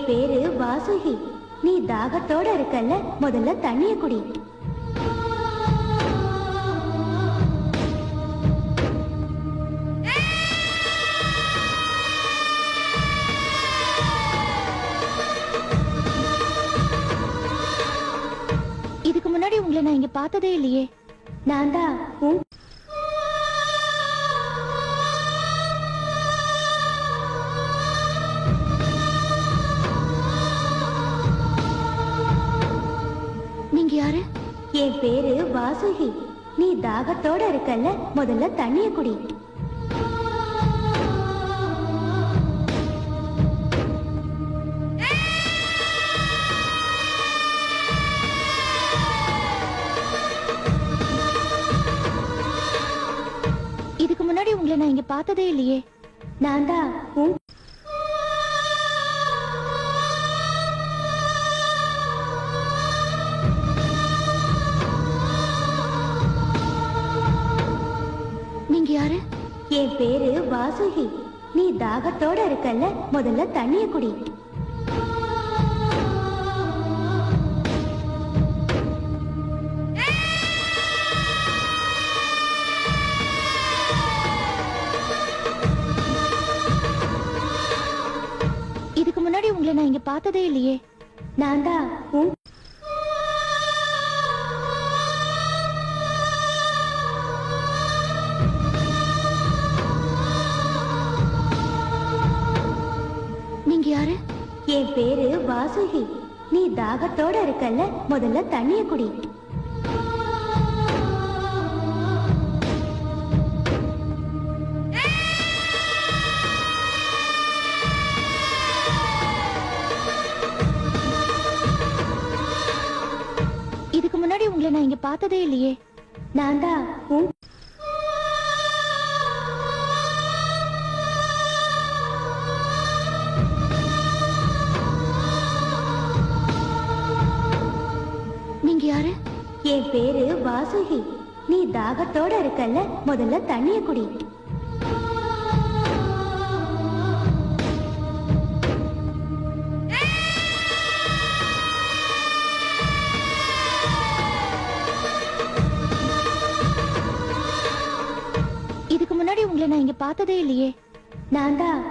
பேரு வாசுகி. நீ தாகத்தோட இருக்கல்ல, முதல்ல தண்ணிய குடி. இதுக்கு முன்னாடி உங்களை நான் இங்க பார்த்ததே இல்லையே. நான் தான் நீங்க யாரு? என் பேரு வாசுகி. நீ தாகத்தோட இருக்கல்ல, முதல்ல தண்ணிய குடி. இதுக்கு முன்னாடி உங்களை நான் இங்க பார்த்ததே இல்லையே. நான் தான் நீங்க யாரு? என் பேரு வாசுகி. நீ தாகத்தோட இருக்கல்ல, முதல்ல தண்ணிய குடி. இதுக்கு முன்னாடி உங்களை நான் இங்க பார்த்ததே இல்லையே. நான் தான் நீங்க யாரு? என் பேரு வாசுகி. நீ தாகத்தோட இருக்கல்ல, முதல்ல தண்ணிய குடி. இதுக்கு முன்னாடி உங்களை நான் இங்க பார்த்ததே இல்லையே. நான் தான் நீங்க யாரு? என் பேரு வாசுகி. நீ தாகத்தோட இருக்கல்ல, முதல்ல தண்ணிய குடி. இதுக்கு முன்னாடி உங்களை நான் இங்க பார்த்ததே இல்லையே. நான் தான்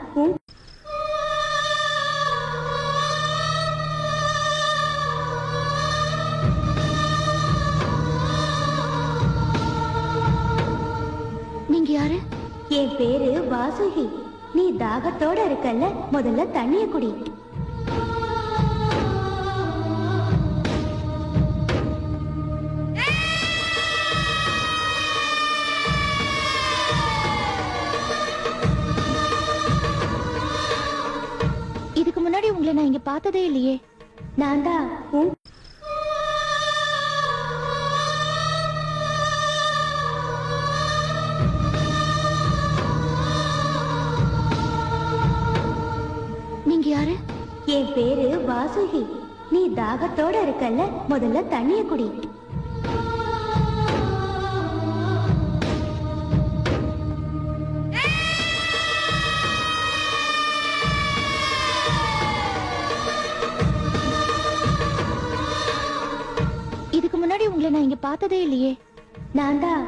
நீங்க யாரு? என் பேரு வாசுகி. நீ தாகத்தோட இருக்கல்ல, முதல்ல தண்ணிய குடி. இதுக்கு முன்னாடி உங்களை நான் இங்க பார்த்ததே இல்லையே. நான் தான் நீங்க யாரு? என் பேரு வாசுகி. நீ தாகத்தோட இருக்கல்ல, முதல்ல தண்ணிய குடி. இதுக்கு முன்னாடி உங்களை நான் இங்க பார்த்ததே இல்லையே. நான் தான்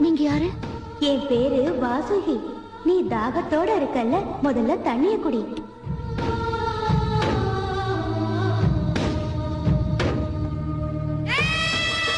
நீங்க யாரு? என் பேரு வாசுகி. நீ தாகத்தோட இருக்கல்ல, முதல்ல தண்ணிய குடி.